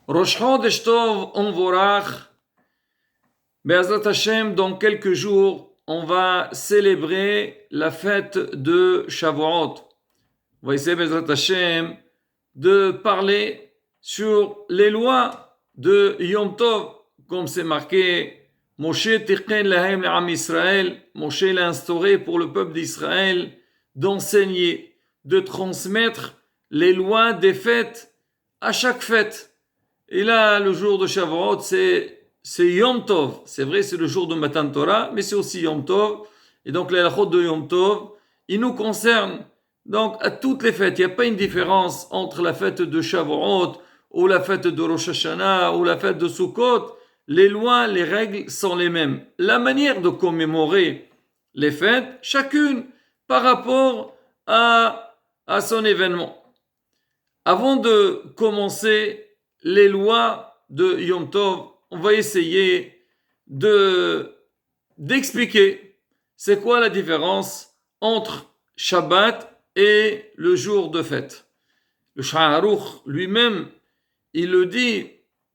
Rosh Chodesh Tov Onvorach, Be'ezrat Hashem, dans quelques jours, on va célébrer la fête de Shavuot. On va essayer, Be'ezrat Hashem, de parler sur les lois de Yom Tov, comme c'est marqué, Moshe Tichen Lahem Le'am Israël, Moshe l'a instauré pour le peuple d'Israël d'enseigner, de transmettre les lois des fêtes à chaque fête. Et là, le jour de Shavuot, c'est Yom Tov. C'est vrai, c'est le jour de Matan Torah, mais c'est aussi Yom Tov. Et donc, les halachot de Yom Tov, ils nous concernent donc à toutes les fêtes. Il n'y a pas une différence entre la fête de Shavuot ou la fête de Rosh Hashanah ou la fête de Sukkot. Les lois, les règles sont les mêmes. La manière de commémorer les fêtes, chacune par rapport à son événement. Avant de commencer les lois de Yom Tov, on va essayer d'expliquer c'est quoi la différence entre Shabbat et le jour de fête. Le Shulchan Aruch lui-même, il le dit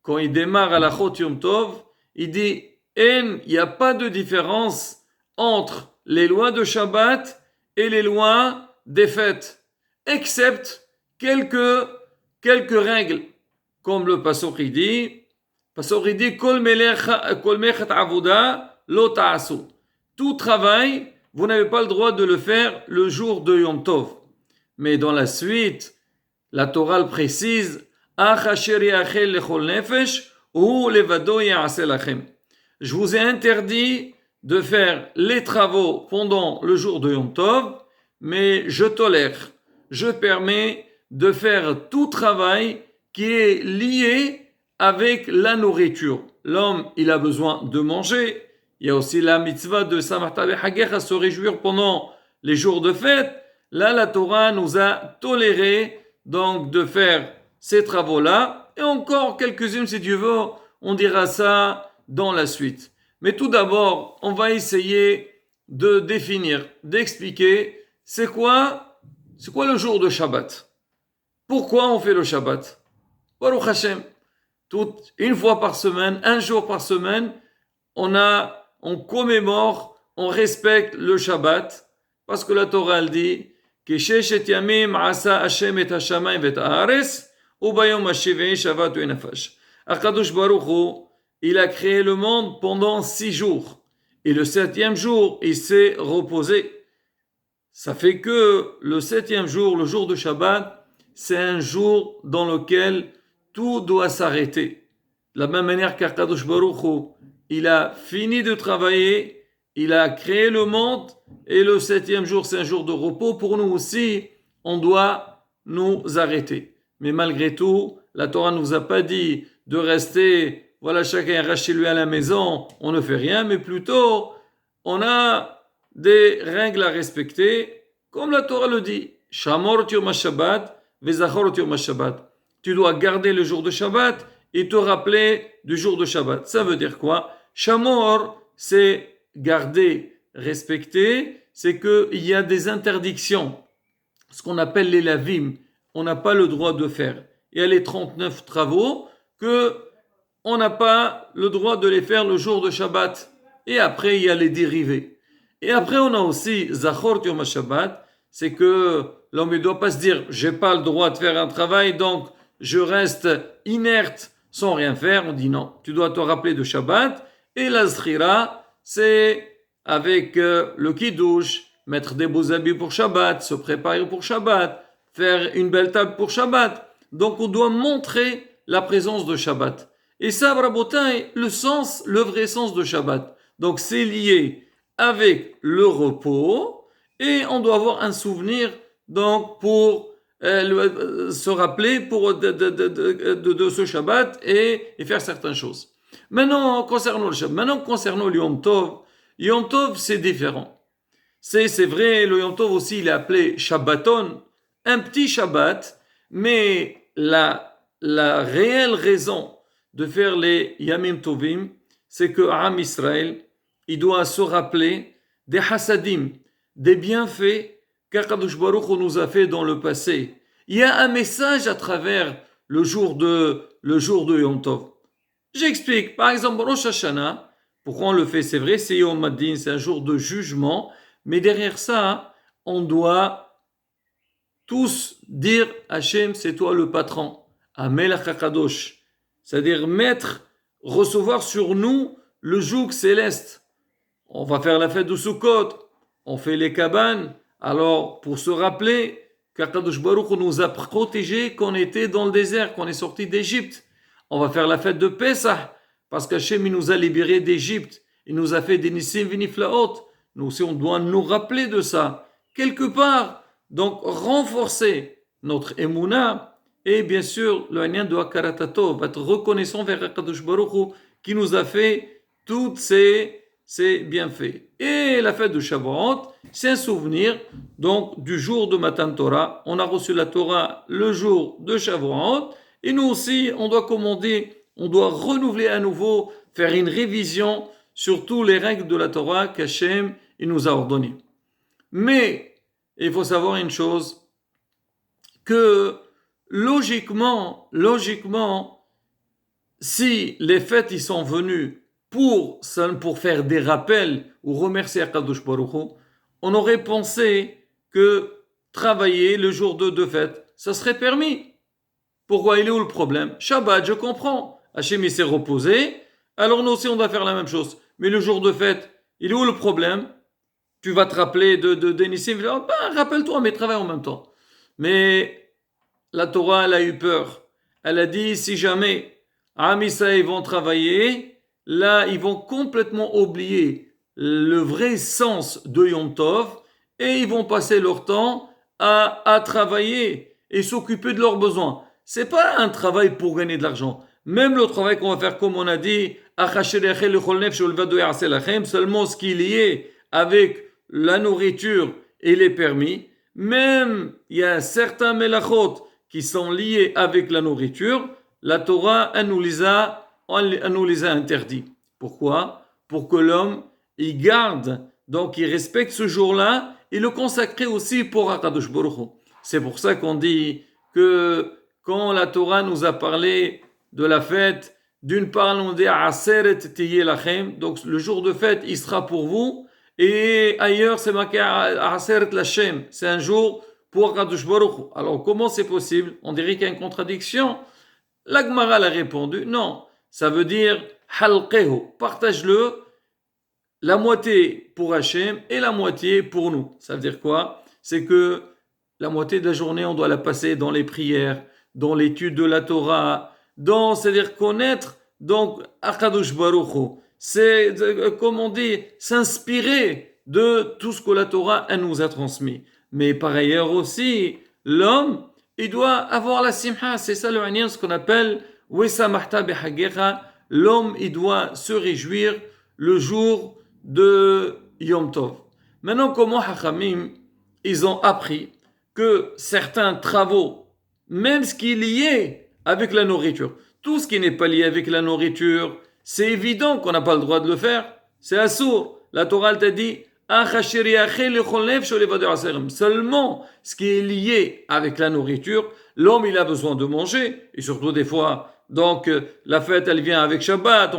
quand il démarre à la Chot Yom Tov, il dit il n'y a pas de différence entre les lois de Shabbat et les lois des fêtes, excepte quelques règles. Comme le Pasuk il dit, Kol melechat avoda lo ta'asu. Tout travail, vous n'avez pas le droit de le faire le jour de Yom Tov. Mais dans la suite, la Torah le précise, je vous ai interdit de faire les travaux pendant le jour de Yom Tov, mais je tolère, je permets de faire tout travail qui est lié avec la nourriture. L'homme, il a besoin de manger. Il y a aussi la mitzvah de Samachta v'Chagecha, à se réjouir pendant les jours de fête. Là, la Torah nous a toléré donc de faire ces travaux-là. Et encore quelques-unes, si Dieu veut, on dira ça dans la suite. Mais tout d'abord, on va essayer de définir, d'expliquer c'est quoi le jour de Shabbat. Pourquoi on fait le Shabbat? Baruch Hashem, une fois par semaine, un jour par semaine, on commémore, on respecte le Shabbat, parce que la Torah elle dit que Sheshet Yamim Asa Hashem et Hashamayim et Haaretz, Ubayom Hashivei Shabbat et Nafash. Akadosh Baruch Hu, il a créé le monde pendant 6 jours, et le 7e jour, il s'est reposé. Ça fait que le 7e jour, le jour de Shabbat, c'est un jour dans lequel tout doit s'arrêter. De la même manière qu'Akadosh Baruch Hu, il a fini de travailler, il a créé le monde, et le 7e jour, c'est un jour de repos. Pour nous aussi, on doit nous arrêter. Mais malgré tout, la Torah ne nous a pas dit de rester, voilà, chacun reste chez lui à la maison, on ne fait rien, mais plutôt, on a des règles à respecter, comme la Torah le dit. Shamor Yom HaShabbat, Vezachor Yom HaShabbat. Tu dois garder le jour de Shabbat et te rappeler du jour de Shabbat. Ça veut dire quoi? Shamor, c'est garder, respecter, c'est qu'il y a des interdictions, ce qu'on appelle les lavim, on n'a pas le droit de faire. Il y a les 39 travaux que on n'a pas le droit de les faire le jour de Shabbat. Et après, il y a les dérivés. Et après, on a aussi Zachor Yom HaShabbat, c'est que l'homme ne doit pas se dire j'ai pas le droit de faire un travail, donc je reste inerte sans rien faire. On dit non, tu dois te rappeler de Shabbat. Et la Zchira, c'est avec le Kiddush, mettre des beaux habits pour Shabbat, se préparer pour Shabbat, faire une belle table pour Shabbat. Donc on doit montrer la présence de Shabbat. Et ça, Rabotai, le vrai sens de Shabbat. Donc c'est lié avec le repos et on doit avoir un souvenir donc pour se rappeler de ce Shabbat et faire certaines choses. Maintenant, concernant le Shabbat, concernant le Yom Tov, c'est différent. C'est vrai, le Yom Tov aussi, il est appelé Shabbaton, un petit Shabbat, mais la réelle raison de faire les Yamim Tovim, c'est que Am Israël, il doit se rappeler des Hasadim, des bienfaits qu'Akadosh Baruch Hu nous a fait dans le passé. Il y a un message à travers le jour de Yom Tov. J'explique. Par exemple, Rosh Hashanah, pourquoi on le fait? C'est vrai, c'est Yom Adin, c'est un jour de jugement, mais derrière ça, on doit tous dire Hachem, c'est toi le patron. Amelach HaKadosh. C'est-à-dire recevoir sur nous le joug céleste. On va faire la fête de Sukkot, on fait les cabanes. Alors, pour se rappeler qu'Akadosh Baruch Hu nous a protégés qu'on était dans le désert, qu'on est sorti d'Égypte. On va faire la fête de Pessah, parce qu'Hachem il nous a libérés d'Égypte. Il nous a fait des Nissim Viniflaot. Nous aussi, on doit nous rappeler de ça. Quelque part, donc, renforcer notre Emouna. Et bien sûr, le Hanyan de Hakaratatov, être reconnaissant vers Akadosh Baruch Hu, qui nous a fait toutes ces bienfaits. Et la fête de Shavuot, c'est un souvenir donc du jour de Matan Torah. On a reçu la Torah le jour de Shavuot. Et nous aussi, on doit commander, on doit renouveler à nouveau, faire une révision sur toutes les règles de la Torah qu'Hachem il nous a ordonnées. Mais il faut savoir une chose, que logiquement, si les fêtes ils sont venues pour faire des rappels ou remercier Akadosh Baruch Hu, on aurait pensé que travailler le jour de deux fêtes, ça serait permis. Pourquoi? Il est où le problème? Shabbat, je comprends. Hachem il s'est reposé, alors nous aussi on doit faire la même chose. Mais le jour de fête, il est où le problème? Tu vas te rappeler de Nissim, rappelle-toi, mais travaille en même temps. Mais la Torah, elle a eu peur. Elle a dit, si jamais Am Israël vont travailler, là, ils vont complètement oublier le vrai sens de Yom Tov et ils vont passer leur temps à travailler et s'occuper de leurs besoins. C'est pas un travail pour gagner de l'argent. Même le travail qu'on va faire, comme on a dit, seulement ce qui est lié avec la nourriture et les permis. Même, il y a certains melachot qui sont liés avec la nourriture. La Torah, elle nous les a interdits. Pourquoi? Pour que l'homme, il garde, donc il respecte ce jour-là et le consacrer aussi pour Akadosh Baruch Hu. C'est pour ça qu'on dit que quand la Torah nous a parlé de la fête, d'une part, on dit Aseret Tiyeh Lachem, donc le jour de fête, il sera pour vous, et ailleurs, c'est marqué Aseret Lachem, c'est un jour pour Akadosh Baruch Hu. Alors, comment c'est possible? On dirait qu'il y a une contradiction. La Gemara a répondu, non, ça veut dire halqehu, partage-le, la moitié pour Hachem et la moitié pour nous. Ça veut dire quoi? C'est que la moitié de la journée, on doit la passer dans les prières, dans l'étude de la Torah, c'est-à-dire connaître, donc, Akadosh Baruch Hu. C'est, comme on dit, s'inspirer de tout ce que la Torah elle nous a transmis. Mais par ailleurs aussi, l'homme, il doit avoir la simha, c'est ça le hanyan, ce qu'on appelle Wesamahta behagecha. L'homme, il doit se réjouir le jour de Yom Tov. Maintenant, comment Hachamim, ils ont appris que certains travaux, même ce qui est lié avec la nourriture, tout ce qui n'est pas lié avec la nourriture, c'est évident qu'on n'a pas le droit de le faire. C'est assourd. La Torah t'a dit seulement ce qui est lié avec la nourriture, l'homme il a besoin de manger, et surtout des fois, donc la fête elle vient avec Shabbat,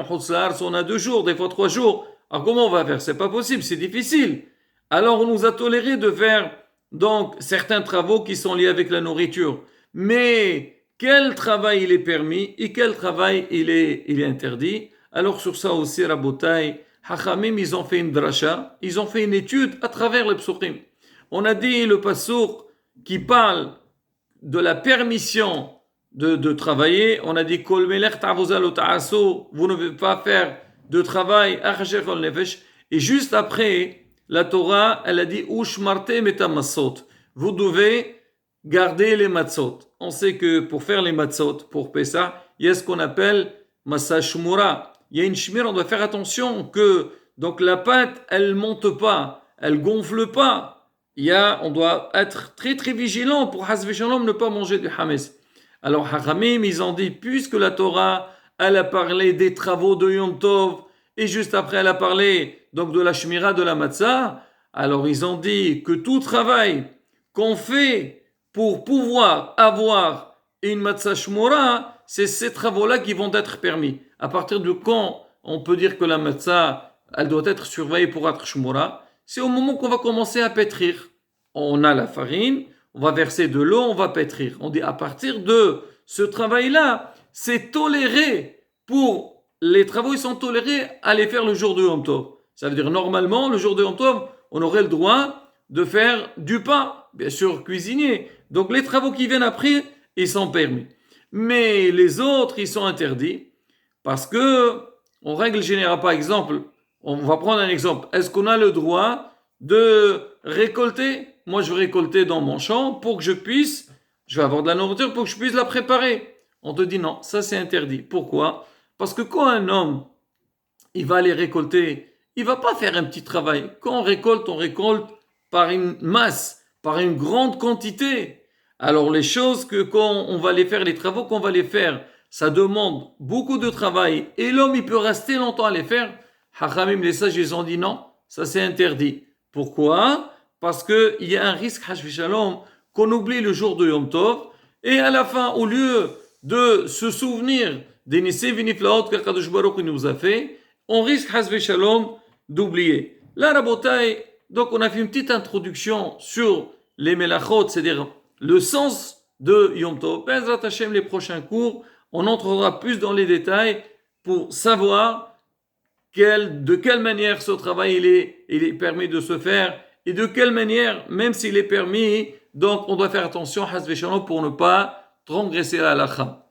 on a 2 jours, des fois 3 jours. Alors comment on va faire? C'est pas possible, c'est difficile. Alors on nous a toléré de faire donc certains travaux qui sont liés avec la nourriture. Mais quel travail il est permis et quel travail il est interdit? Alors sur ça aussi, Rabotai, Hachamim, ils ont fait une drasha, ils ont fait une étude à travers le psukim. On a dit le pasouk qui parle de la permission de travailler. On a dit Kol melech ta'avoza lo ta'aso, vous ne pouvez pas faire de travail. Et juste après, la Torah, elle a dit Ushmarte metamassot. Vous devez garder les matzot. On sait que pour faire les matzot, pour Pessah, il y a ce qu'on appelle Massa Shmura. Il y a une shmir, on doit faire attention que donc la pâte, elle monte pas, elle gonfle pas. On doit être très très vigilant pour Hasve Shalom ne pas manger du hametz. Alors Hachamim, ils ont dit, puisque la Torah, elle a parlé des travaux de Yom Tov, et juste après elle a parlé donc de la shmira de la matzah, alors ils ont dit que tout travail qu'on fait pour pouvoir avoir et une matzah shmura, c'est ces travaux-là qui vont être permis. À partir de quand on peut dire que la matzah, elle doit être surveillée pour être shmura? C'est au moment qu'on va commencer à pétrir. On a la farine, on va verser de l'eau, on va pétrir. On dit à partir de ce travail-là, c'est toléré pour les travaux, ils sont tolérés à les faire le jour de Yom Tov. Ça veut dire normalement, le jour de Yom Tov, on aurait le droit de faire du pain, bien sûr cuisiner. Donc les travaux qui viennent après, ils sont permis. Mais les autres, ils sont interdits parce que, en règle générale, par exemple, on va prendre un exemple. Est-ce qu'on a le droit de récolter? Moi, je vais récolter dans mon champ pour que je vais avoir de la nourriture pour que je puisse la préparer. On te dit non, ça c'est interdit. Pourquoi? Parce que quand un homme, il va aller récolter, il va pas faire un petit travail. Quand on récolte par une masse, par une grande quantité. Alors les choses que quand on va les faire, les travaux qu'on va les faire, ça demande beaucoup de travail et l'homme il peut rester longtemps à les faire. Hachamim, les sages, ils ont dit non, ça c'est interdit. Pourquoi? Parce qu'il y a un risque, Shalom, qu'on oublie le jour de Yom Tov et à la fin, au lieu de se souvenir des Nissim Viniflaot qu'Akadosh Baruch Hu nous a fait, on risque, Shalom, d'oublier. Là, Rabotai, donc on a fait une petite introduction sur les Melachot, c'est-à-dire le sens de Yom Tov. Bezrat Hashem, les prochains cours, on entrera plus dans les détails pour savoir de quelle manière ce travail il est permis de se faire et de quelle manière, même s'il est permis, donc on doit faire attention, Hazve Shalom, pour ne pas transgresser la halakha.